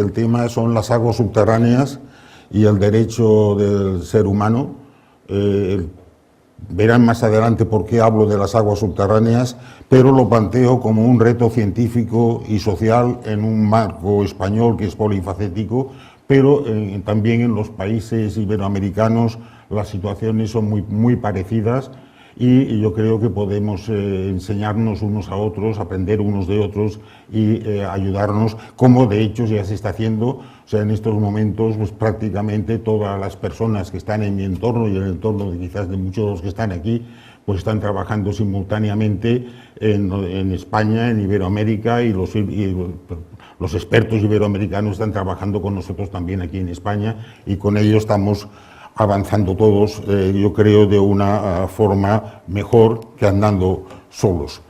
el tema son las aguas subterráneas y el derecho del ser humano. Verán más adelante por qué hablo de las aguas subterráneas, pero lo planteo como un reto científico y social en un marco español que es polifacético, pero también en los países iberoamericanos las situaciones son muy parecidas, y yo creo que podemos enseñarnos unos a otros, aprender unos de otros y ayudarnos, como de hecho ya se está haciendo. O sea, en estos momentos pues prácticamente todas las personas que están en mi entorno y en el entorno quizás de muchos de los que están aquí, pues están trabajando simultáneamente en España, en Iberoamérica, y los expertos iberoamericanos están trabajando con nosotros también aquí en España, y con ellos estamos avanzando todos, yo creo, de una forma mejor que andando solos.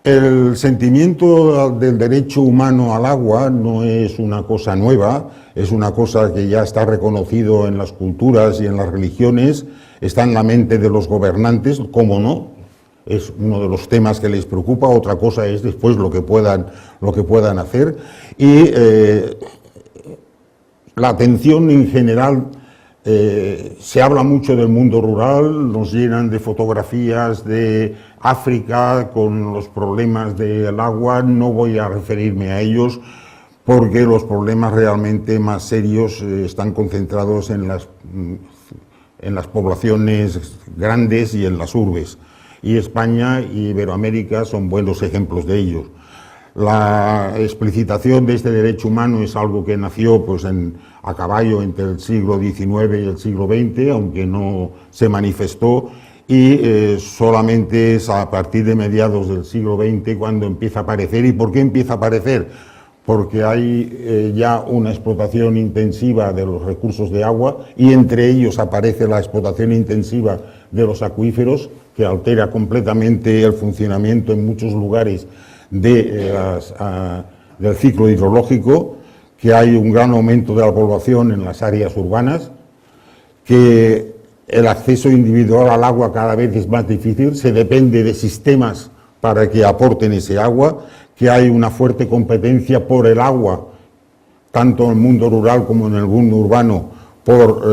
El sentimiento del derecho humano al agua no es una cosa nueva, es una cosa que ya está reconocido en las culturas y en las religiones, está en la mente de los gobernantes, cómo no, es uno de los temas que les preocupa. Otra cosa es después lo que puedan hacer, y la atención en general. Se habla mucho del mundo rural, nos llenan de fotografías de África con los problemas del agua. No voy a referirme a ellos porque los problemas realmente más serios están concentrados en las poblaciones grandes y en las urbes, y España y Iberoamérica son buenos ejemplos de ellos. La explicitación de este derecho humano es algo que nació pues a caballo entre el siglo XIX y el siglo XX, aunque no se manifestó, y solamente es a partir de mediados del siglo XX cuando empieza a aparecer. ¿Y por qué empieza a aparecer? Porque hay ya una explotación intensiva de los recursos de agua, y entre ellos aparece la explotación intensiva de los acuíferos, que altera completamente el funcionamiento en muchos lugares del ciclo hidrológico, que hay un gran aumento de la población en las áreas urbanas, que el acceso individual al agua cada vez es más difícil, se depende de sistemas para que aporten ese agua, que hay una fuerte competencia por el agua, tanto en el mundo rural como en el mundo urbano, por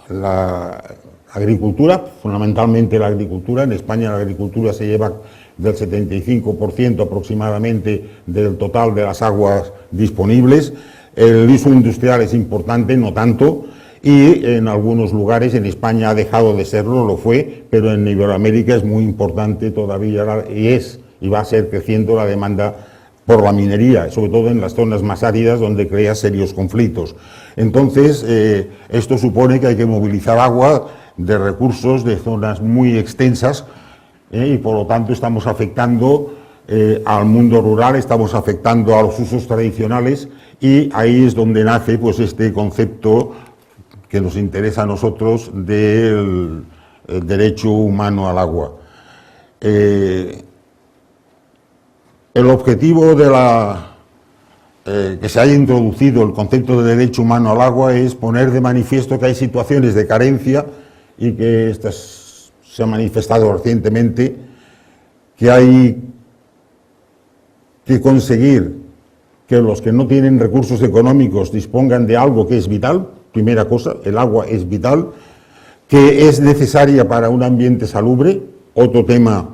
la agricultura, fundamentalmente la agricultura. En España la agricultura se lleva del 75% aproximadamente del total de las aguas disponibles. El uso industrial es importante, no tanto, y en algunos lugares, en España ha dejado de serlo, lo fue, pero en Iberoamérica es muy importante todavía, y va a ser creciendo la demanda por la minería, sobre todo en las zonas más áridas donde crea serios conflictos. Entonces, esto supone que hay que movilizar agua de recursos de zonas muy extensas, y por lo tanto estamos afectando al mundo rural, estamos afectando a los usos tradicionales, y ahí es donde nace pues este concepto que nos interesa a nosotros del derecho humano al agua. El objetivo de que se haya introducido el concepto de derecho humano al agua es poner de manifiesto que hay situaciones de carencia, y que estas se ha manifestado recientemente, que hay que conseguir que los que no tienen recursos económicos dispongan de algo que es vital. Primera cosa, el agua es vital, que es necesaria para un ambiente salubre, otro tema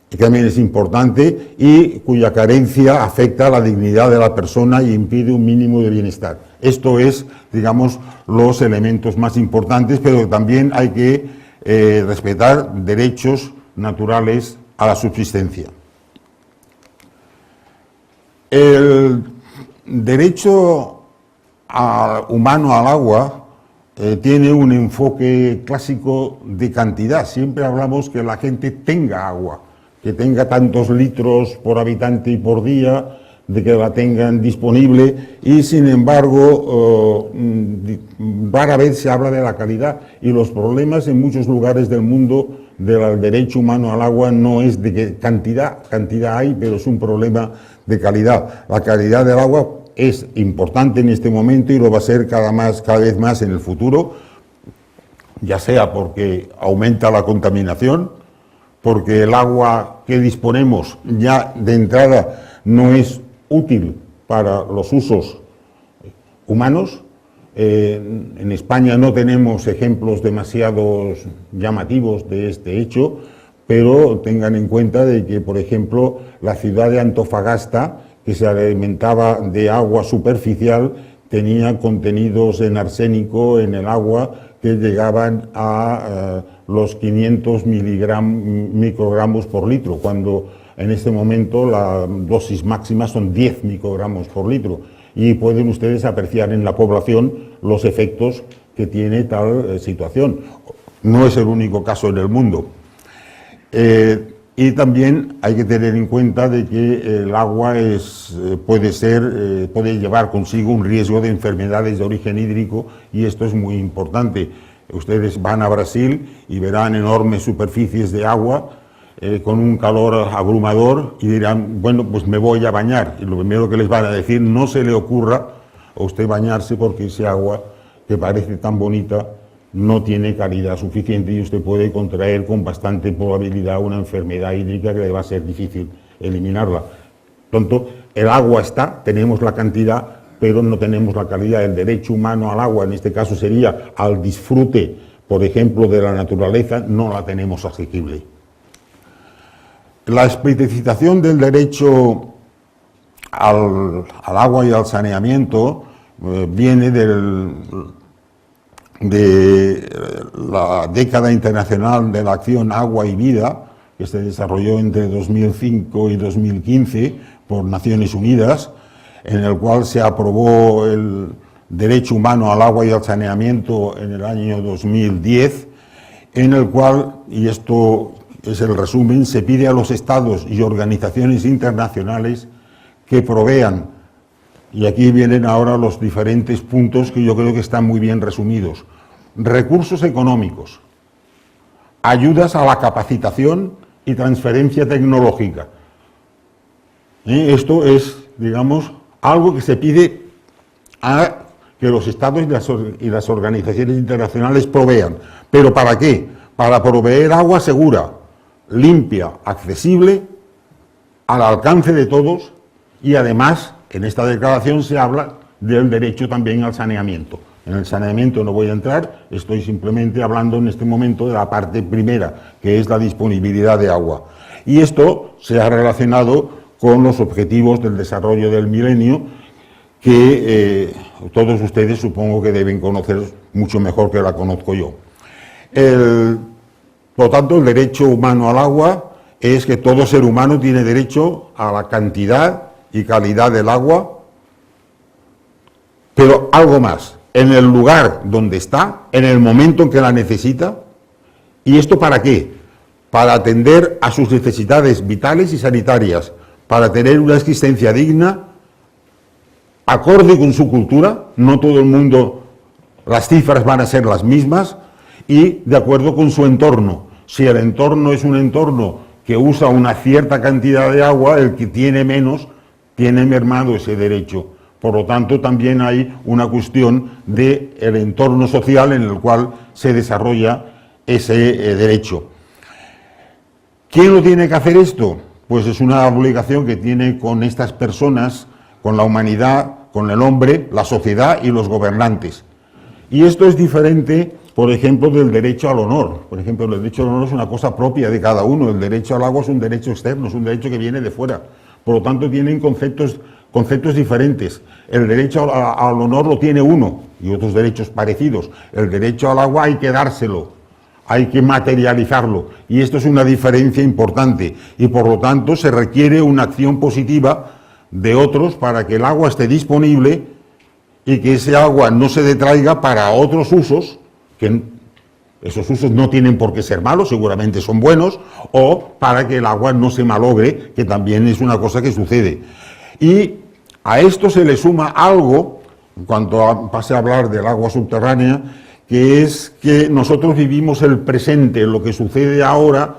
que también es importante, y cuya carencia afecta a la dignidad de la persona y impide un mínimo de bienestar. Esto es, digamos, los elementos más importantes, pero también hay que respetar derechos naturales a la subsistencia. El derecho humano al agua tiene un enfoque clásico de cantidad. Siempre hablamos que la gente tenga agua, que tenga tantos litros por habitante y por día, de que la tengan disponible, y sin embargo rara vez se habla de la calidad, y los problemas en muchos lugares del mundo del derecho humano al agua no es de que cantidad hay, pero es un problema de calidad. La calidad del agua es importante en este momento y lo va a ser cada vez más en el futuro, ya sea porque aumenta la contaminación, porque el agua que disponemos ya de entrada no es útil para los usos humanos. En España no tenemos ejemplos demasiado llamativos de este hecho, pero tengan en cuenta de que, por ejemplo, la ciudad de Antofagasta, que se alimentaba de agua superficial, tenía contenidos en arsénico en el agua que llegaban a los 500 microgramos por litro, cuando en este momento la dosis máxima son 10 microgramos por litro. Y pueden ustedes apreciar en la población los efectos que tiene tal situación. No es el único caso en el mundo. Y también hay que tener en cuenta de que el agua puede llevar consigo un riesgo de enfermedades de origen hídrico, y esto es muy importante. Ustedes van a Brasil y verán enormes superficies de agua con un calor abrumador y dirán, bueno, pues me voy a bañar. Y lo primero que les van a decir, no se le ocurra a usted bañarse, porque ese agua que parece tan bonita no tiene calidad suficiente y usted puede contraer con bastante probabilidad una enfermedad hídrica que le va a ser difícil eliminarla. Por tanto, el agua está, tenemos la cantidad, pero no tenemos la calidad. El derecho humano al agua, en este caso sería al disfrute, por ejemplo, de la naturaleza, no la tenemos asequible. La explicitación del derecho al agua y al saneamiento viene de la década internacional de la acción Agua y Vida, que se desarrolló entre 2005 y 2015 por Naciones Unidas, en el cual se aprobó el derecho humano al agua y al saneamiento en el año 2010, en el cual, y esto es el resumen, se pide a los estados y organizaciones internacionales que provean, y aquí vienen ahora los diferentes puntos que yo creo que están muy bien resumidos: recursos económicos, ayudas a la capacitación y transferencia tecnológica. Esto es, digamos, algo que se pide a que los estados y las organizaciones internacionales provean. ¿Pero para qué? Para proveer agua segura, limpia, accesible, al alcance de todos, y además en esta declaración se habla del derecho también al saneamiento. En el saneamiento no voy a entrar, estoy simplemente hablando en este momento de la parte primera, que es la disponibilidad de agua. Y esto se ha relacionado con los objetivos del desarrollo del milenio, que todos ustedes supongo que deben conocer mucho mejor que la conozco yo. Por lo tanto, el derecho humano al agua es que todo ser humano tiene derecho a la cantidad y calidad del agua, pero algo más, en el lugar donde está, en el momento en que la necesita. ¿Y esto para qué? Para atender a sus necesidades vitales y sanitarias, para tener una existencia digna, acorde con su cultura. No todo el mundo, las cifras van a ser las mismas, y de acuerdo con su entorno. Si el entorno es un entorno que usa una cierta cantidad de agua, el que tiene menos tiene mermado ese derecho. Por lo tanto, también hay una cuestión del entorno social en el cual se desarrolla ese derecho. ¿Quién lo tiene que hacer esto? Pues es una obligación que tiene con estas personas, con la humanidad, con el hombre, la sociedad y los gobernantes. Y esto es diferente, por ejemplo, del derecho al honor. Por ejemplo, el derecho al honor es una cosa propia de cada uno. El derecho al agua es un derecho externo, es un derecho que viene de fuera. Por lo tanto, tienen conceptos diferentes. El derecho al honor lo tiene uno, y otros derechos parecidos. El derecho al agua hay que dárselo, hay que materializarlo, y esto es una diferencia importante, y por lo tanto se requiere una acción positiva de otros para que el agua esté disponible y que ese agua no se detraiga para otros usos, que esos usos no tienen por qué ser malos, seguramente son buenos, o para que el agua no se malogre, que también es una cosa que sucede. Y a esto se le suma algo, en cuanto pase a hablar del agua subterránea, que es que nosotros vivimos el presente. Lo que sucede ahora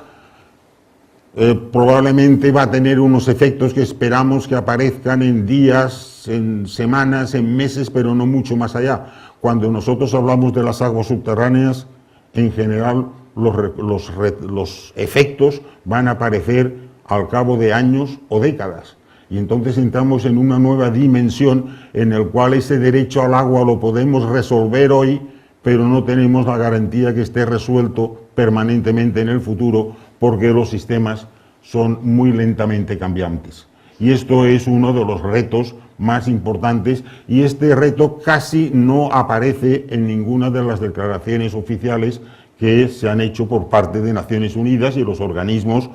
probablemente va a tener unos efectos que esperamos que aparezcan en días, en semanas, en meses, pero no mucho más allá. Cuando nosotros hablamos de las aguas subterráneas, en general los efectos van a aparecer al cabo de años o décadas. Y entonces entramos en una nueva dimensión en la cual ese derecho al agua lo podemos resolver hoy, pero no tenemos la garantía que esté resuelto permanentemente en el futuro, porque los sistemas son muy lentamente cambiantes. Y esto es uno de los retos más importantes, y este reto casi no aparece en ninguna de las declaraciones oficiales que se han hecho por parte de Naciones Unidas y los organismos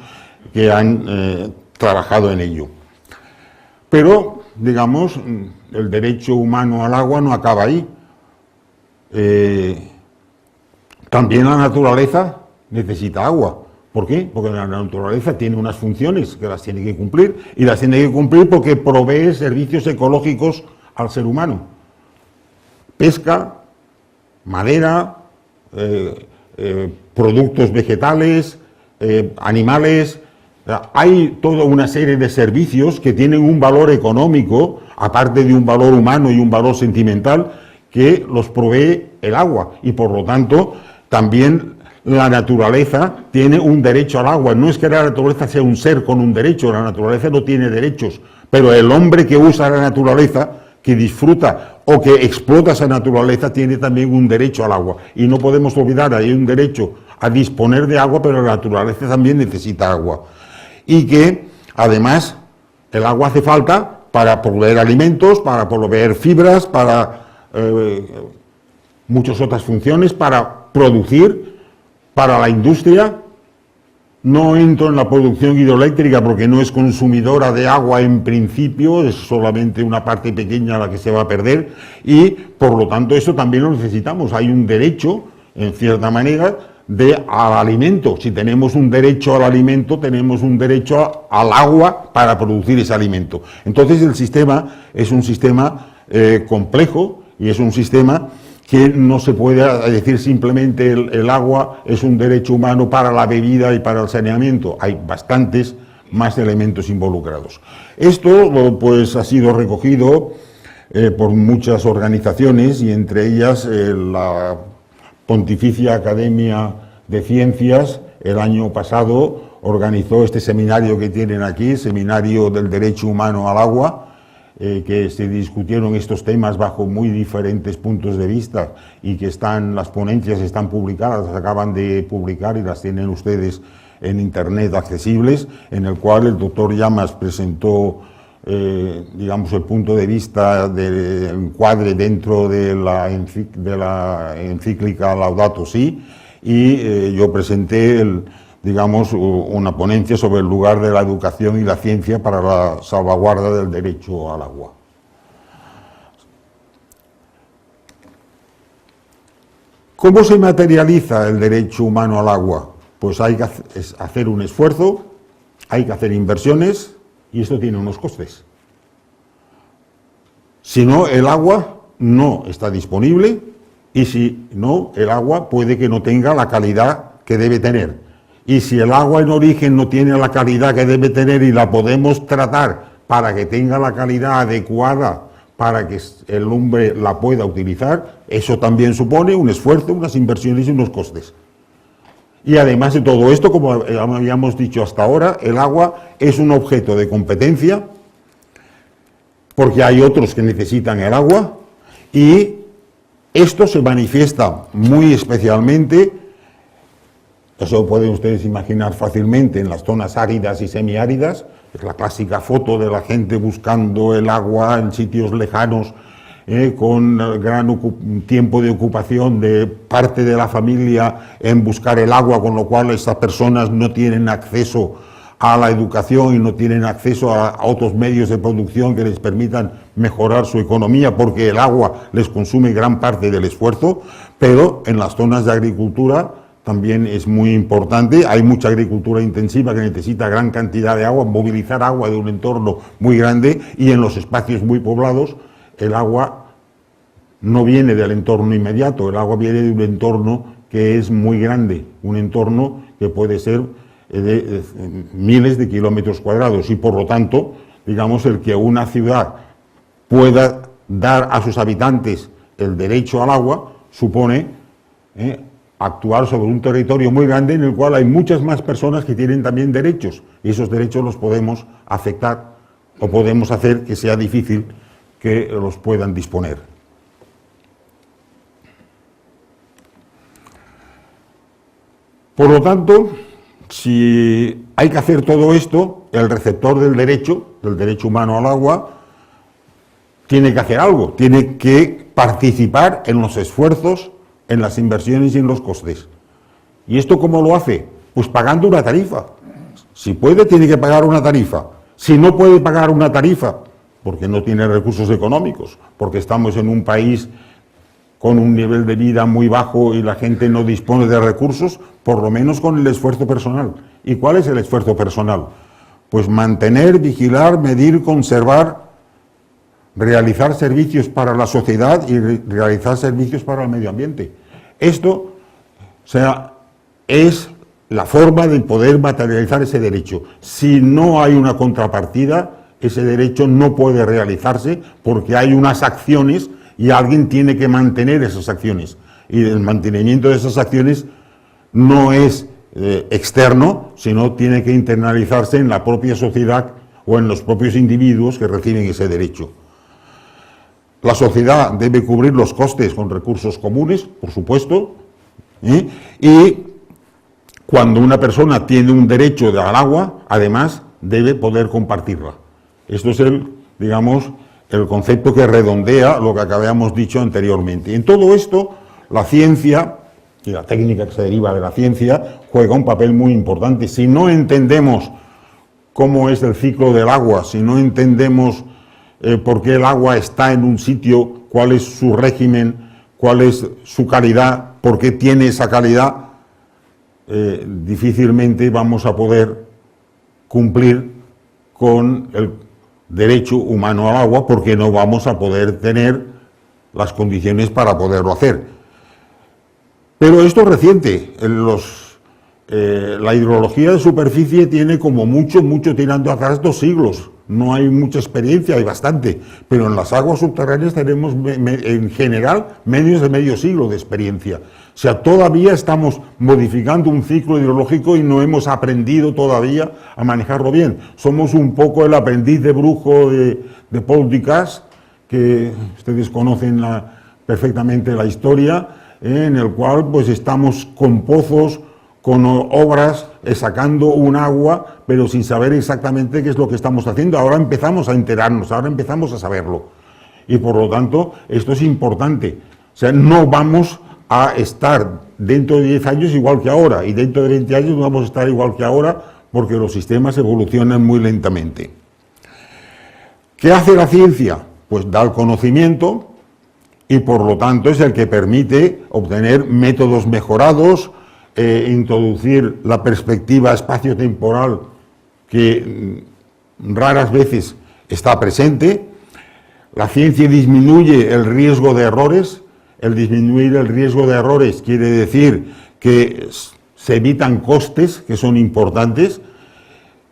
que han trabajado en ello. Pero, digamos, el derecho humano al agua no acaba ahí. También la naturaleza necesita agua. ¿Por qué? Porque la naturaleza tiene unas funciones que las tiene que cumplir, y las tiene que cumplir porque provee servicios ecológicos al ser humano. Pesca, madera, productos vegetales, animales. Hay toda una serie de servicios que tienen un valor económico, aparte de un valor humano y un valor sentimental, que los provee el agua, y por lo tanto también la naturaleza tiene un derecho al agua. No es que la naturaleza sea un ser con un derecho, la naturaleza no tiene derechos, pero el hombre que usa la naturaleza, que disfruta o que explota esa naturaleza, tiene también un derecho al agua. Y no podemos olvidar, hay un derecho a disponer de agua, pero la naturaleza también necesita agua. Y que, además, el agua hace falta para proveer alimentos, para proveer fibras, para muchas otras funciones, para producir, para la industria. No entro en la producción hidroeléctrica porque no es consumidora de agua en principio, es solamente una parte pequeña la que se va a perder, y por lo tanto eso también lo necesitamos. Hay un derecho, en cierta manera, al alimento. Si tenemos un derecho al alimento, tenemos un derecho al agua para producir ese alimento. Entonces el sistema es un sistema complejo, y es un sistema que no se puede decir simplemente el agua es un derecho humano para la bebida y para el saneamiento. Hay bastantes más elementos involucrados. Esto pues ha sido recogido por muchas organizaciones, y entre ellas la Pontificia Academia de Ciencias el año pasado organizó este seminario que tienen aquí, Seminario del Derecho Humano al Agua, que se discutieron estos temas bajo muy diferentes puntos de vista, y que las ponencias están publicadas, las acaban de publicar y las tienen ustedes en internet accesibles, en el cual el doctor Llamas presentó, digamos, el punto de vista del encuadre dentro de la encíclica Laudato Si, y yo presenté digamos, una ponencia sobre el lugar de la educación y la ciencia para la salvaguarda del derecho al agua. ¿Cómo se materializa el derecho humano al agua? Pues hay que hacer un esfuerzo, hay que hacer inversiones, y esto tiene unos costes. Si no, el agua no está disponible, y si no, el agua puede que no tenga la calidad que debe tener. Y si el agua en origen no tiene la calidad que debe tener y la podemos tratar para que tenga la calidad adecuada para que el hombre la pueda utilizar, eso también supone un esfuerzo, unas inversiones y unos costes. Y además de todo esto, como habíamos dicho hasta ahora, el agua es un objeto de competencia, porque hay otros que necesitan el agua, y esto se manifiesta muy especialmente, eso pueden ustedes imaginar fácilmente, en las zonas áridas y semiáridas. Es la clásica foto de la gente buscando el agua en sitios lejanos, con gran tiempo de ocupación de parte de la familia en buscar el agua, con lo cual estas personas no tienen acceso a la educación y no tienen acceso a otros medios de producción que les permitan mejorar su economía, porque el agua les consume gran parte del esfuerzo. Pero en las zonas de agricultura también es muy importante, hay mucha agricultura intensiva que necesita gran cantidad de agua, movilizar agua de un entorno muy grande, y en los espacios muy poblados el agua no viene del entorno inmediato, el agua viene de un entorno que es muy grande, un entorno que puede ser de miles de kilómetros cuadrados, y por lo tanto, digamos, el que una ciudad pueda dar a sus habitantes el derecho al agua supone actuar sobre un territorio muy grande en el cual hay muchas más personas que tienen también derechos, y esos derechos los podemos afectar o podemos hacer que sea difícil que los puedan disponer. Por lo tanto, si hay que hacer todo esto, el receptor del derecho humano al agua, tiene que hacer algo, tiene que participar en los esfuerzos, en las inversiones y en los costes. ¿Y esto cómo lo hace? Pues pagando una tarifa. Si puede, tiene que pagar una tarifa. Si no puede pagar una tarifa, porque no tiene recursos económicos, porque estamos en un país con un nivel de vida muy bajo y la gente no dispone de recursos, por lo menos con el esfuerzo personal. ¿Y cuál es el esfuerzo personal? Pues mantener, vigilar, medir, conservar, realizar servicios para la sociedad y realizar servicios para el medio ambiente. Esto, es la forma de poder materializar ese derecho. Si no hay una contrapartida, ese derecho no puede realizarse porque hay unas acciones y alguien tiene que mantener esas acciones. Y el mantenimiento de esas acciones no es externo, sino tiene que internalizarse en la propia sociedad o en los propios individuos que reciben ese derecho. La sociedad debe cubrir los costes con recursos comunes, por supuesto, y cuando una persona tiene un derecho al agua, además, debe poder compartirla. Esto es el concepto que redondea lo que habíamos dicho anteriormente. En todo esto, la ciencia y la técnica que se deriva de la ciencia juega un papel muy importante. Si no entendemos cómo es el ciclo del agua, si no entendemos por qué el agua está en un sitio, cuál es su régimen, cuál es su calidad, por qué tiene esa calidad, difícilmente vamos a poder cumplir con el derecho humano al agua, porque no vamos a poder tener las condiciones para poderlo hacer. Pero esto es reciente. La hidrología de superficie tiene como mucho tirando atrás 2 siglos. No hay mucha experiencia, hay bastante, pero en las aguas subterráneas tenemos en general medio siglo de experiencia. O sea, todavía estamos modificando un ciclo hidrológico y no hemos aprendido todavía a manejarlo bien. Somos un poco el aprendiz de brujo de Paul Dukas, que ustedes conocen perfectamente la historia, en el cual pues estamos con pozos, con obras, sacando un agua, pero sin saber exactamente qué es lo que estamos haciendo. Ahora empezamos a enterarnos, ahora empezamos a saberlo. Y por lo tanto, esto es importante. O sea, no vamos a estar dentro de 10 años igual que ahora, y dentro de 20 años no vamos a estar igual que ahora, porque los sistemas evolucionan muy lentamente. ¿Qué hace la ciencia? Pues da el conocimiento, y por lo tanto es el que permite obtener métodos mejorados, introducir la perspectiva espacio-temporal que raras veces está presente. La ciencia disminuye el riesgo de errores. El disminuir el riesgo de errores quiere decir que se evitan costes que son importantes,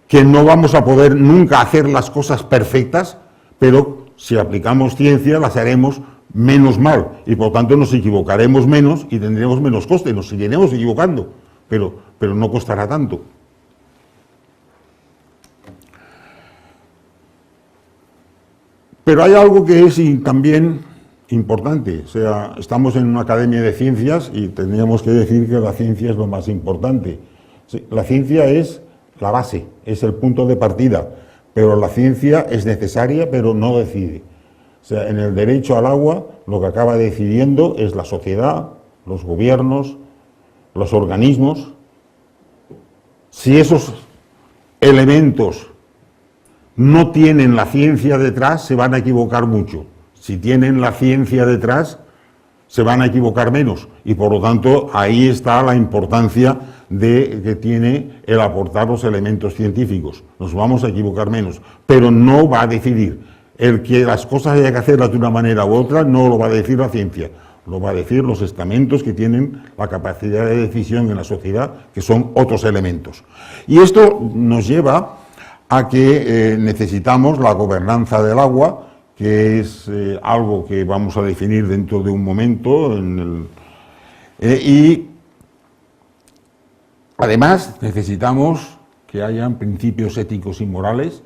que no vamos a poder nunca hacer las cosas perfectas, pero si aplicamos ciencia las haremos menos mal, y por tanto nos equivocaremos menos y tendremos menos coste. Nos seguiremos equivocando, pero no costará tanto. Pero hay algo que es también importante. O sea, estamos en una academia de ciencias y tendríamos que decir que la ciencia es lo más importante. Sí, la ciencia es la base, es el punto de partida, pero la ciencia es necesaria, pero no decide. O sea, en el derecho al agua lo que acaba decidiendo es la sociedad, los gobiernos, los organismos. Si esos elementos no tienen la ciencia detrás, se van a equivocar mucho. Si tienen la ciencia detrás, se van a equivocar menos. Y por lo tanto, ahí está la importancia que tiene el aportar los elementos científicos. Nos vamos a equivocar menos, pero no va a decidir. El que las cosas haya que hacerlas de una manera u otra no lo va a decir la ciencia, lo va a decir los estamentos que tienen la capacidad de decisión en la sociedad, que son otros elementos. Y esto nos lleva a que necesitamos la gobernanza del agua, que es algo que vamos a definir dentro de un momento, y además necesitamos que hayan principios éticos y morales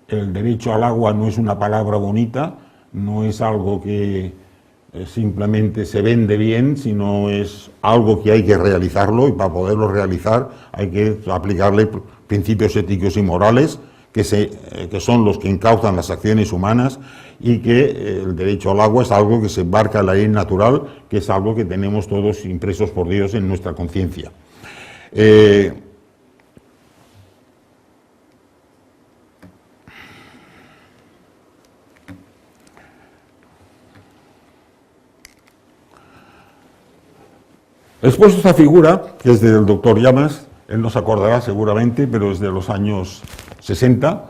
el derecho al agua no es una palabra bonita, no es algo que simplemente se vende bien, sino es algo que hay que realizarlo, y para poderlo realizar hay que aplicarle principios éticos y morales que son los que encauzan las acciones humanas, y que el derecho al agua es algo que se embarca en la ley natural, que es algo que tenemos todos impresos por Dios en nuestra conciencia. He expuesto esta figura, que es del doctor Llamas, él no se acordará seguramente, pero es de los años 60,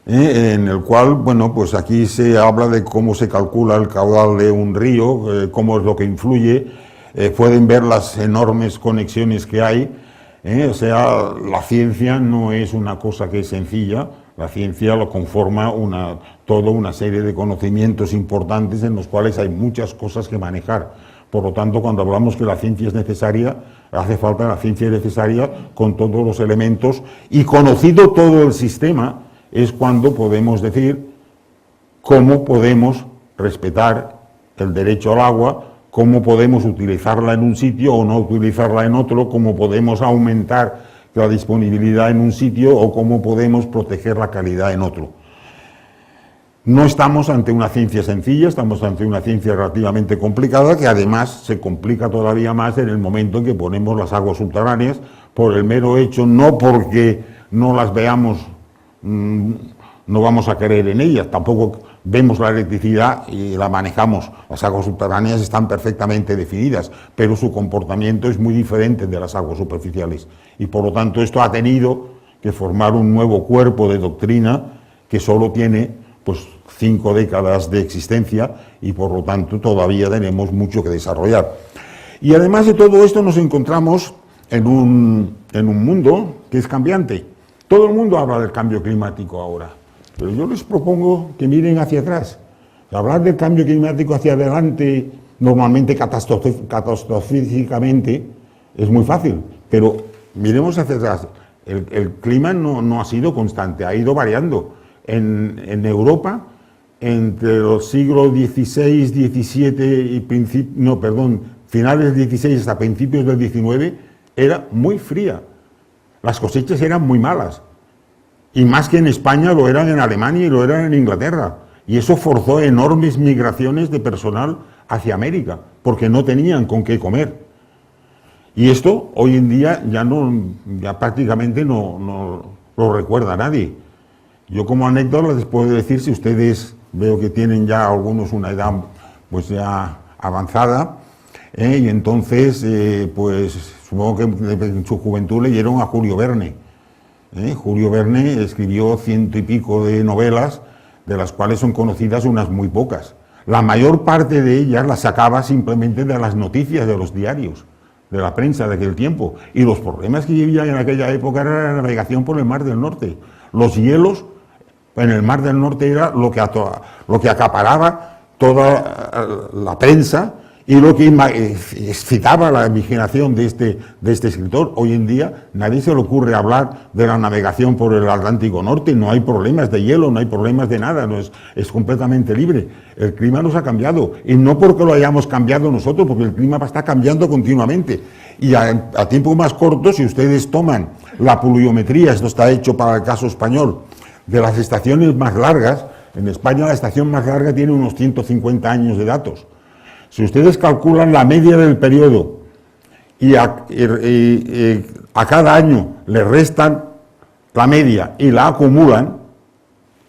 en el cual, bueno, pues aquí se habla de cómo se calcula el caudal de un río, cómo es lo que influye, pueden ver las enormes conexiones que hay, o sea, la ciencia no es una cosa que es sencilla, la ciencia lo conforma toda una serie de conocimientos importantes en los cuales hay muchas cosas que manejar. Por lo tanto, cuando hablamos que la ciencia es necesaria, hace falta la ciencia necesaria con todos los elementos, y conocido todo el sistema es cuando podemos decir cómo podemos respetar el derecho al agua, cómo podemos utilizarla en un sitio o no utilizarla en otro, cómo podemos aumentar la disponibilidad en un sitio o cómo podemos proteger la calidad en otro. No estamos ante una ciencia sencilla, estamos ante una ciencia relativamente complicada, que además se complica todavía más en el momento en que ponemos las aguas subterráneas, por el mero hecho, no porque no las veamos, no vamos a creer en ellas, tampoco vemos la electricidad y la manejamos, las aguas subterráneas están perfectamente definidas, pero su comportamiento es muy diferente de las aguas superficiales, y por lo tanto esto ha tenido que formar un nuevo cuerpo de doctrina que solo tiene pues 5 décadas de existencia, y por lo tanto todavía tenemos mucho que desarrollar. Y además de todo esto nos encontramos en un mundo que es cambiante. Todo el mundo habla del cambio climático ahora, pero yo les propongo que miren hacia atrás. Hablar del cambio climático hacia adelante, normalmente catastróficamente, es muy fácil, pero miremos hacia atrás. El clima no ha sido constante, ha ido variando. En Europa, entre los siglos XVI, XVII y finales del XVI hasta principios del XIX, era muy fría. Las cosechas eran muy malas. Y más que en España, lo eran en Alemania y lo eran en Inglaterra. Y eso forzó enormes migraciones de personal hacia América, porque no tenían con qué comer. Y esto hoy en día ya prácticamente no lo recuerda nadie. Yo como anécdota les puedo decir, si ustedes veo que tienen ya algunos una edad pues ya avanzada, y entonces pues supongo que en su juventud leyeron a Julio Verne. Julio Verne escribió 100 y pico de novelas, de las cuales son conocidas unas muy pocas. La mayor parte de ellas las sacaba simplemente de las noticias de los diarios, de la prensa de aquel tiempo, y los problemas que vivían en aquella época era la navegación por el Mar del Norte. Los hielos en el Mar del Norte era lo que acaparaba toda la prensa y lo que excitaba la imaginación de este escritor. Hoy en día nadie se le ocurre hablar de la navegación por el Atlántico Norte, no hay problemas de hielo, no hay problemas de nada, es completamente libre. El clima nos ha cambiado, y no porque lo hayamos cambiado nosotros, porque el clima está cambiando continuamente. Y a tiempo más corto, si ustedes toman la pluviometría, esto está hecho para el caso español, de las estaciones más largas, en España la estación más larga tiene unos 150 años de datos. Si ustedes calculan la media del periodo y a cada año le restan la media y la acumulan,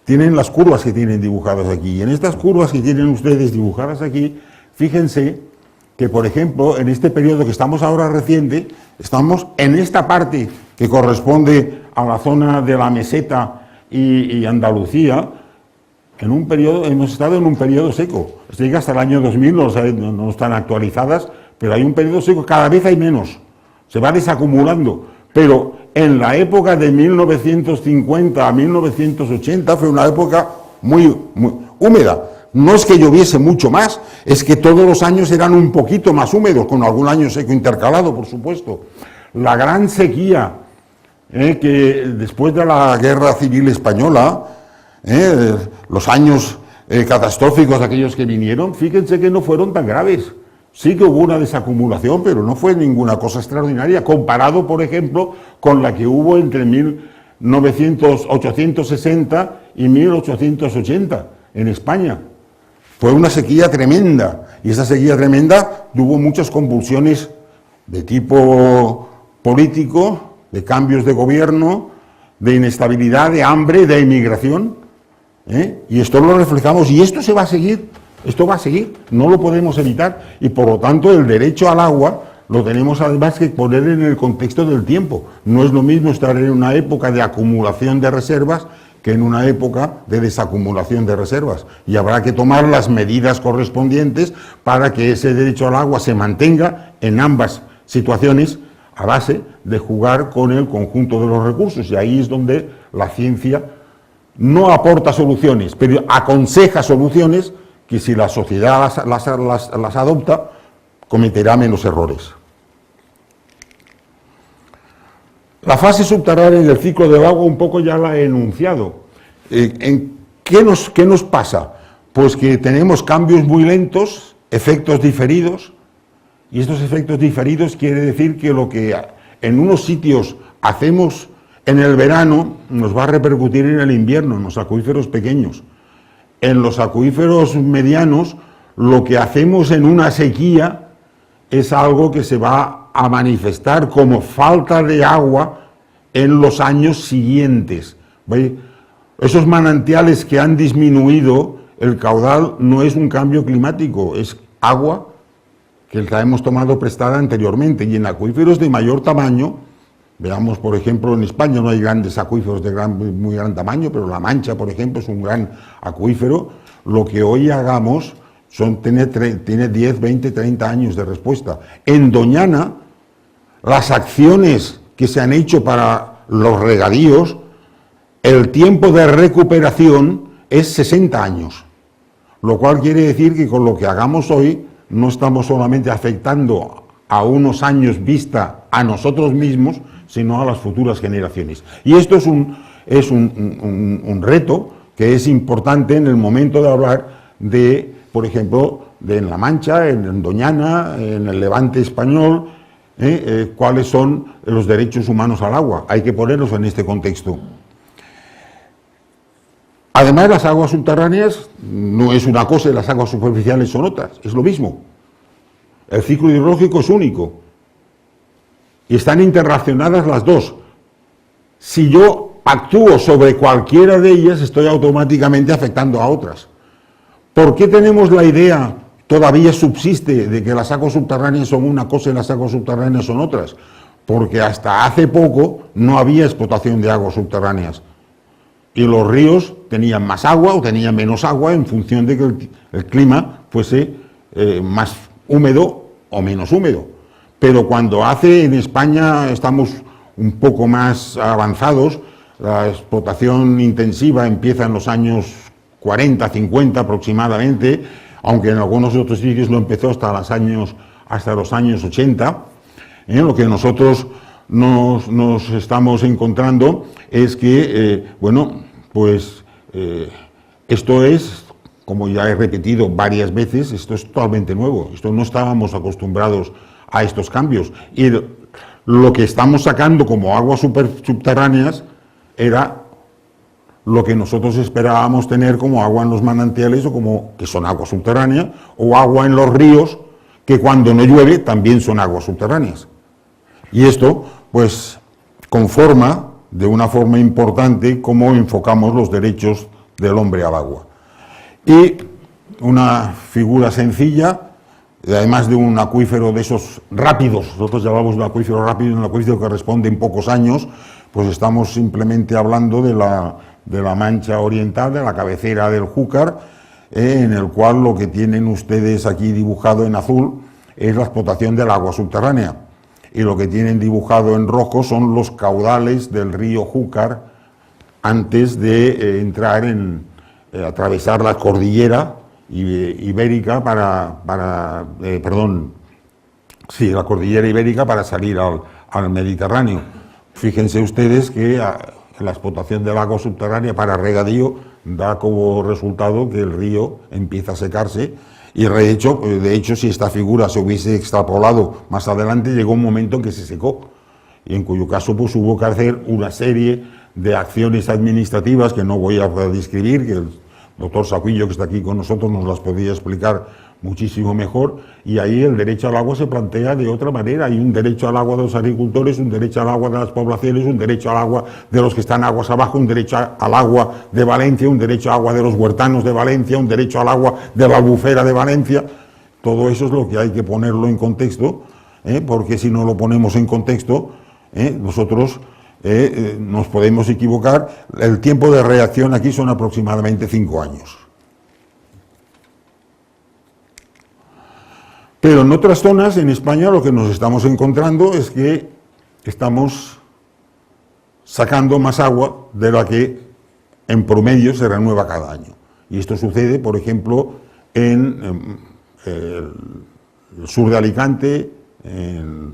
tienen las curvas que tienen dibujadas aquí. Y en estas curvas que tienen ustedes dibujadas aquí, fíjense que, por ejemplo, en este periodo que estamos ahora reciente, estamos en esta parte que corresponde a la zona de la meseta y Andalucía. Hemos estado en un periodo seco. Llega hasta el año 2000, no están actualizadas, pero hay un periodo seco, cada vez hay menos, se va desacumulando. Pero en la época de 1950 a 1980 fue una época muy húmeda. No es que lloviese mucho más, es que todos los años eran un poquito más húmedos, con algún año seco intercalado, por supuesto. La gran sequía que después de la Guerra Civil Española Los años catastróficos, aquellos que vinieron, fíjense que no fueron tan graves. Sí que hubo una desacumulación, pero no fue ninguna cosa extraordinaria, comparado, por ejemplo, con la que hubo entre 1860 y 1880 en España. Fue una sequía tremenda, y esa sequía tremenda tuvo muchas convulsiones de tipo político, de cambios de gobierno, de inestabilidad, de hambre, de inmigración, y esto lo reflejamos, y esto se va a seguir. Esto va a seguir, no lo podemos evitar, y por lo tanto el derecho al agua lo tenemos además que poner en el contexto del tiempo. No es lo mismo estar en una época de acumulación de reservas que en una época de desacumulación de reservas, y habrá que tomar las medidas correspondientes para que ese derecho al agua se mantenga en ambas situaciones a base de jugar con el conjunto de los recursos, y ahí es donde la ciencia no aporta soluciones, pero aconseja soluciones que si la sociedad las adopta, cometerá menos errores. La fase subterránea del ciclo del agua un poco ya la he enunciado. ¿Qué nos pasa? Pues que tenemos cambios muy lentos, efectos diferidos, y estos efectos diferidos quiere decir que lo que en unos sitios hacemos en el verano nos va a repercutir en el invierno, en los acuíferos pequeños. En los acuíferos medianos, lo que hacemos en una sequía es algo que se va a manifestar como falta de agua en los años siguientes. ¿Veis? Esos manantiales que han disminuido el caudal no es un cambio climático, es agua que la hemos tomado prestada anteriormente. Y en acuíferos de mayor tamaño, veamos, por ejemplo, en España no hay grandes acuíferos de muy gran tamaño, pero La Mancha, por ejemplo, es un gran acuífero. Lo que hoy hagamos tiene 10, 20, 30 años de respuesta. En Doñana, las acciones que se han hecho para los regadíos, el tiempo de recuperación es 60 años, lo cual quiere decir que con lo que hagamos hoy no estamos solamente afectando a unos años vista a nosotros mismos, sino a las futuras generaciones. Y esto es un reto que es importante en el momento de hablar de, por ejemplo, de en La Mancha, en Doñana, en el Levante español, cuáles son los derechos humanos al agua. Hay que ponerlos en este contexto. Además, las aguas subterráneas no es una cosa y las aguas superficiales son otras, es lo mismo. El ciclo hidrológico es único y están interrelacionadas las dos. Si yo actúo sobre cualquiera de ellas, estoy automáticamente afectando a otras. ¿Por qué tenemos la idea, todavía subsiste, de que las aguas subterráneas son una cosa y las aguas subterráneas son otras? Porque hasta hace poco no había explotación de aguas subterráneas. Y los ríos tenían más agua o tenían menos agua en función de que el clima fuese más húmedo o menos húmedo. Pero cuando en España estamos un poco más avanzados, la explotación intensiva empieza en los años 40, 50 aproximadamente, aunque en algunos otros sitios no empezó hasta los años 80, lo que nosotros nos estamos encontrando es que, esto es, como ya he repetido varias veces, esto es totalmente nuevo, esto no estábamos acostumbrados a estos cambios, y lo que estamos sacando como aguas subterráneas era lo que nosotros esperábamos tener como agua en los manantiales, que son aguas subterráneas, o agua en los ríos, que cuando no llueve también son aguas subterráneas. Y esto, pues, conforma de una forma importante cómo enfocamos los derechos del hombre al agua. Y una figura sencilla, además de un acuífero de esos rápidos, nosotros llamamos un acuífero rápido, un acuífero que responde en pocos años, pues estamos simplemente hablando de la Mancha Oriental, de la cabecera del Júcar, en el cual lo que tienen ustedes aquí dibujado en azul es la explotación del agua subterránea. Y lo que tienen dibujado en rojo son los caudales del río Júcar antes de atravesar la cordillera ibérica la cordillera ibérica para salir al Mediterráneo. Fíjense ustedes que la explotación del agua subterránea para regadío da como resultado que el río empieza a secarse y de hecho, si esta figura se hubiese extrapolado más adelante, llegó un momento en que se secó y en cuyo caso pues hubo que hacer una serie de acciones administrativas que no voy a describir, que el doctor Sacuillo, que está aquí con nosotros, nos las podría explicar muchísimo mejor, y ahí el derecho al agua se plantea de otra manera. Hay un derecho al agua de los agricultores, un derecho al agua de las poblaciones, un derecho al agua de los que están aguas abajo, un derecho al agua de Valencia, un derecho al agua de los huertanos de Valencia, un derecho al agua de la albufera de Valencia. Todo eso es lo que hay que ponerlo en contexto, porque si no lo ponemos en contexto, nosotros nos podemos equivocar. El tiempo de reacción aquí son aproximadamente 5 años. Pero en otras zonas, en España, lo que nos estamos encontrando es que estamos sacando más agua de la que en promedio se renueva cada año. Y esto sucede, por ejemplo, en el sur de Alicante, en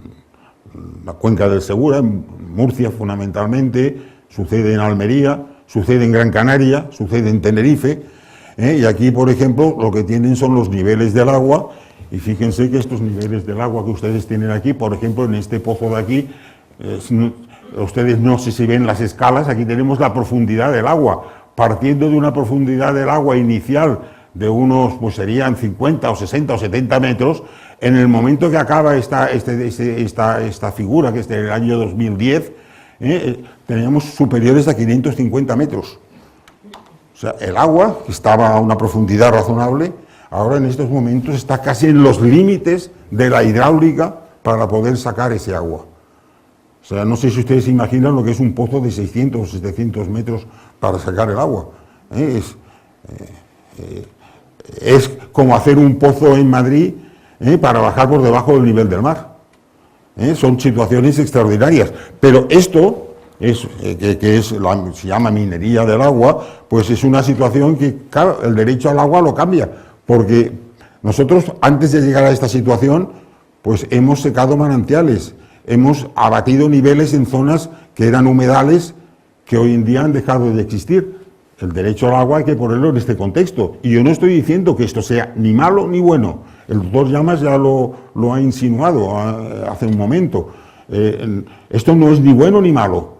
la cuenca del Segura, en Murcia fundamentalmente, sucede en Almería, sucede en Gran Canaria, sucede en Tenerife, y aquí, por ejemplo, lo que tienen son los niveles del agua. Y fíjense que estos niveles del agua que ustedes tienen aquí, por ejemplo, en este pozo de aquí, ustedes no sé si ven las escalas, aquí tenemos la profundidad del agua, partiendo de una profundidad del agua inicial de unos, pues serían 50 o 60 o 70 metros, en el momento que acaba esta figura, que es del año 2010, teníamos superiores a 550 metros. O sea, el agua, que estaba a una profundidad razonable, ahora en estos momentos está casi en los límites de la hidráulica para poder sacar ese agua. O sea, no sé si ustedes se imaginan lo que es un pozo de 600 o 700 metros para sacar el agua. Es como hacer un pozo en Madrid para bajar por debajo del nivel del mar. Son situaciones extraordinarias. Pero esto, se llama minería del agua, pues es una situación que, claro, el derecho al agua lo cambia. Porque nosotros, antes de llegar a esta situación, pues hemos secado manantiales, hemos abatido niveles en zonas que eran humedales que hoy en día han dejado de existir. El derecho al agua hay que ponerlo en este contexto. Y yo no estoy diciendo que esto sea ni malo ni bueno. El doctor Llamas ya lo ha insinuado hace un momento. Esto no es ni bueno ni malo.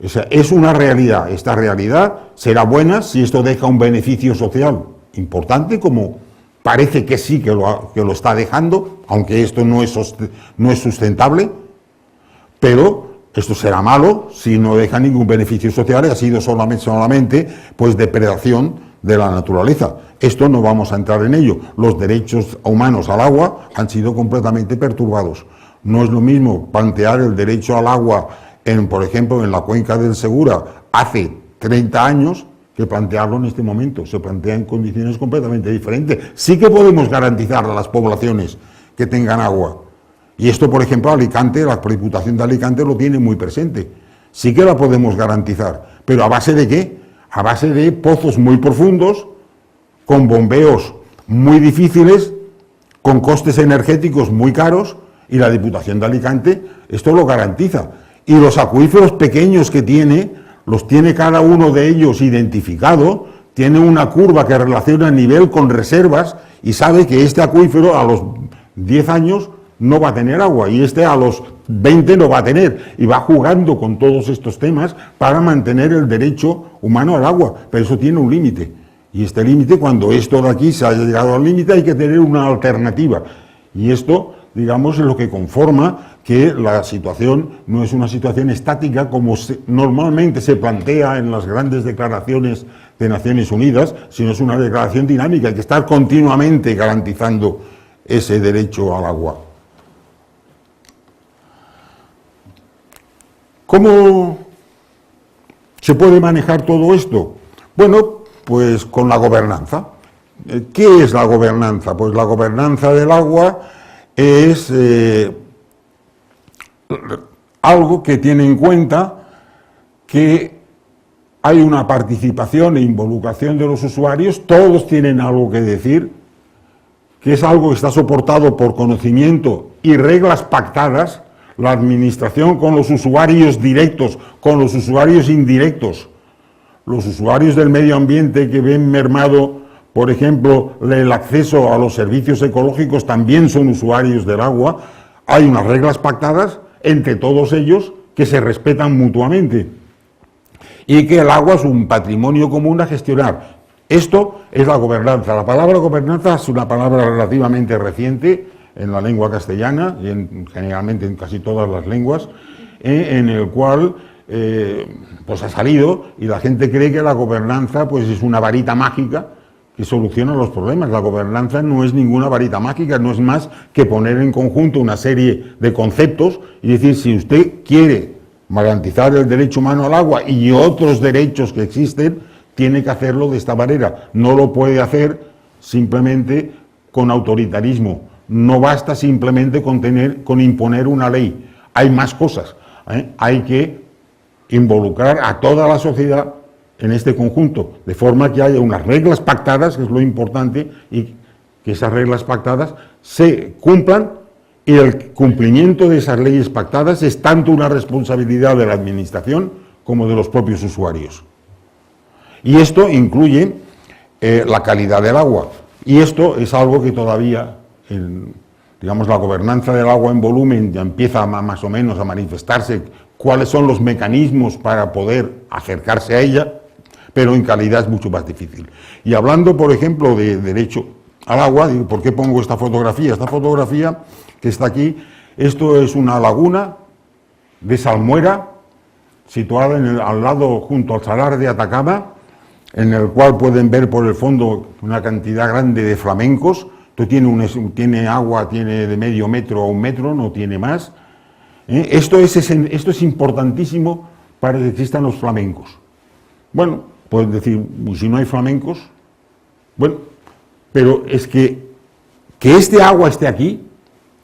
O sea, es una realidad. Esta realidad será buena si esto deja un beneficio social importante, como parece que sí que lo está dejando, aunque esto no es sustentable, pero esto será malo si no deja ningún beneficio social y ha sido solamente pues depredación de la naturaleza. Esto no vamos a entrar en ello. Los derechos humanos al agua han sido completamente perturbados. No es lo mismo plantear el derecho al agua, por ejemplo, en la cuenca del Segura hace 30 años, que plantearlo en este momento. Se plantea en condiciones completamente diferentes. Sí que podemos garantizar a las poblaciones que tengan agua. Y esto, por ejemplo, Alicante, la Diputación de Alicante lo tiene muy presente. Sí que la podemos garantizar. ¿Pero a base de qué? A base de pozos muy profundos, con bombeos muy difíciles, con costes energéticos muy caros, y la Diputación de Alicante esto lo garantiza. Y los acuíferos pequeños que tiene, los tiene cada uno de ellos identificado, tiene una curva que relaciona nivel con reservas y sabe que este acuífero a los 10 años no va a tener agua y este a los 20 no va a tener, y va jugando con todos estos temas para mantener el derecho humano al agua, pero eso tiene un límite, y este límite, cuando esto de aquí se haya llegado al límite, hay que tener una alternativa, y esto, digamos, es lo que conforma que la situación no es una situación estática como normalmente se plantea en las grandes declaraciones de Naciones Unidas, sino es una declaración dinámica, hay que estar continuamente garantizando ese derecho al agua. ¿Cómo se puede manejar todo esto? Bueno, pues con la gobernanza. ¿Qué es la gobernanza? Pues la gobernanza del agua es algo que tiene en cuenta que hay una participación e involucración de los usuarios, todos tienen algo que decir, que es algo que está soportado por conocimiento y reglas pactadas, la administración con los usuarios directos, con los usuarios indirectos, los usuarios del medio ambiente que ven mermado, por ejemplo, el acceso a los servicios ecológicos, también son usuarios del agua. Hay unas reglas pactadas entre todos ellos que se respetan mutuamente y que el agua es un patrimonio común a gestionar. Esto es la gobernanza. La palabra gobernanza es una palabra relativamente reciente en la lengua castellana y generalmente en casi todas las lenguas, en el cual pues ha salido y la gente cree que la gobernanza pues es una varita mágica que soluciona los problemas. La gobernanza no es ninguna varita mágica, no es más que poner en conjunto una serie de conceptos y decir, si usted quiere garantizar el derecho humano al agua y otros derechos que existen, tiene que hacerlo de esta manera. No lo puede hacer simplemente con autoritarismo. No basta simplemente con imponer una ley. Hay más cosas. Hay que involucrar a toda la sociedad en este conjunto, de forma que haya unas reglas pactadas, que es lo importante, y que esas reglas pactadas se cumplan, y el cumplimiento de esas leyes pactadas es tanto una responsabilidad de la administración como de los propios usuarios. Y esto incluye la calidad del agua, y esto es algo que todavía, digamos, la gobernanza del agua en volumen ya empieza más o menos a manifestarse, cuáles son los mecanismos para poder acercarse a ella, pero en calidad es mucho más difícil. Y hablando, por ejemplo, de derecho al agua, ¿por qué pongo esta fotografía? Esta fotografía que está aquí, esto es una laguna de salmuera, situada al lado, junto al salar de Atacama, en el cual pueden ver por el fondo una cantidad grande de flamencos. Esto tiene agua, tiene de medio metro a 1 metro, no tiene más. Esto es importantísimo para que existan los flamencos. Bueno, pueden decir, si no hay flamencos, bueno, pero es que este agua esté aquí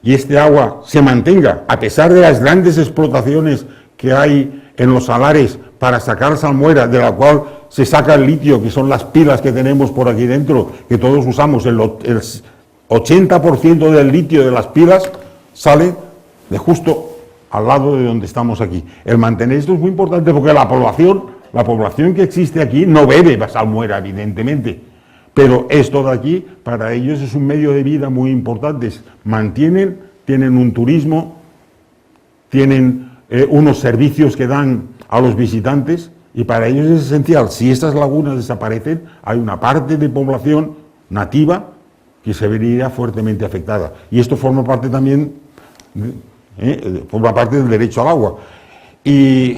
y este agua se mantenga, a pesar de las grandes explotaciones que hay en los salares para sacar salmuera, de la cual se saca el litio, que son las pilas que tenemos por aquí dentro, que todos usamos, el 80% del litio de las pilas sale de justo al lado de donde estamos aquí. El mantener esto es muy importante porque la población que existe aquí no bebe salmuera, evidentemente, pero esto de aquí, para ellos es un medio de vida muy importante. Tienen un turismo, tienen unos servicios que dan a los visitantes y para ellos es esencial. Si estas lagunas desaparecen, hay una parte de población nativa que se vería fuertemente afectada. Y esto forma parte también, forma parte del derecho al agua. Y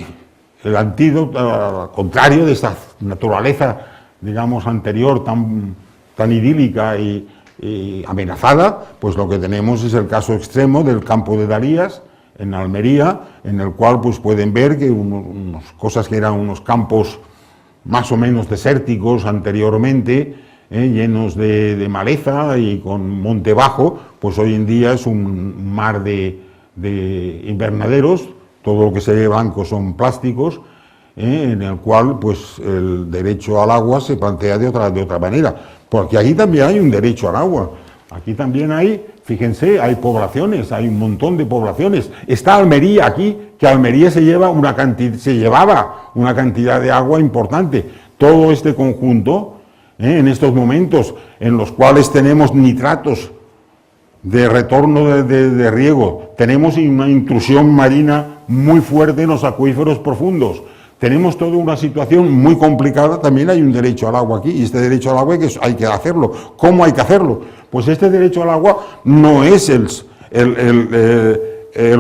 el antídoto, al contrario de esta naturaleza, digamos, anterior, tan idílica y amenazada, pues lo que tenemos es el caso extremo del campo de Darías, en Almería, en el cual pues pueden ver que unas cosas que eran unos campos más o menos desérticos anteriormente, llenos de maleza y con monte bajo, pues hoy en día es un mar de invernaderos. Todo lo que se ve blanco son plásticos, en el cual pues el derecho al agua se plantea de otra manera, porque aquí también hay un derecho al agua. Aquí también hay, fíjense, hay poblaciones, hay un montón de poblaciones. Está Almería aquí, que Almería se llevaba una cantidad de agua importante. Todo este conjunto, en estos momentos en los cuales tenemos nitratos de retorno de riego, tenemos una intrusión marina muy fuerte en los acuíferos profundos, tenemos toda una situación muy complicada. También hay un derecho al agua aquí, y este derecho al agua hay que hacerlo. ¿Cómo hay que hacerlo? Pues este derecho al agua no es el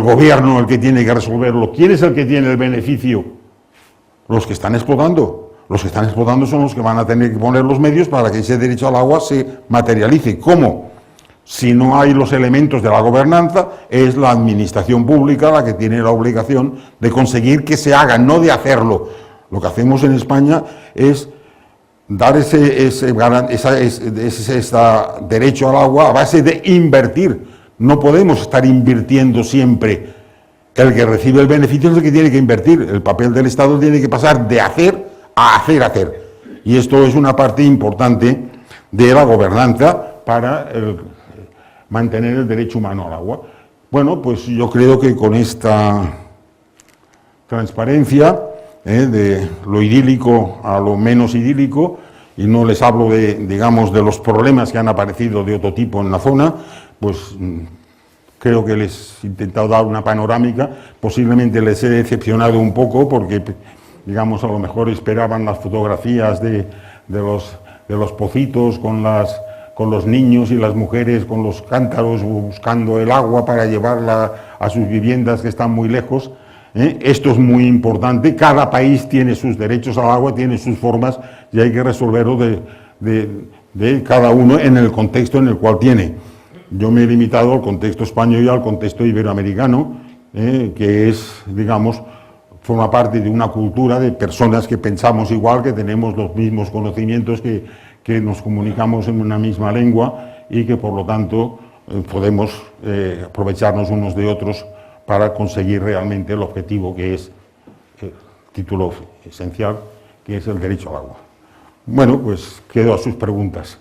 gobierno el que tiene que resolverlo. ¿Quién es el que tiene el beneficio? Los que están explotando. Los que están explotando son los que van a tener que poner los medios para que ese derecho al agua se materialice. ¿Cómo? Si no hay los elementos de la gobernanza, es la administración pública la que tiene la obligación de conseguir que se haga, no de hacerlo. Lo que hacemos en España es dar ese derecho al agua a base de invertir. No podemos estar invirtiendo siempre. El que recibe el beneficio es el que tiene que invertir. El papel del Estado tiene que pasar de hacer a hacer. Y esto es una parte importante de la gobernanza para mantener el derecho humano al agua. Bueno, pues yo creo que con esta transparencia de lo idílico a lo menos idílico, y no les hablo digamos, de los problemas que han aparecido de otro tipo en la zona, pues creo que les he intentado dar una panorámica. Posiblemente les he decepcionado un poco porque, digamos, a lo mejor esperaban las fotografías de los pocitos con los niños y las mujeres con los cántaros buscando el agua para llevarla a sus viviendas que están muy lejos. Esto es muy importante. Cada país tiene sus derechos al agua, tiene sus formas, y hay que resolverlo de cada uno en el contexto en el cual tiene. Yo me he limitado al contexto español y al contexto iberoamericano, que es, digamos, forma parte de una cultura de personas que pensamos igual, que tenemos los mismos conocimientos, que nos comunicamos en una misma lengua y que por lo tanto podemos aprovecharnos unos de otros para conseguir realmente el objetivo, que es el título esencial, que es el derecho al agua. Bueno, pues quedo a sus preguntas.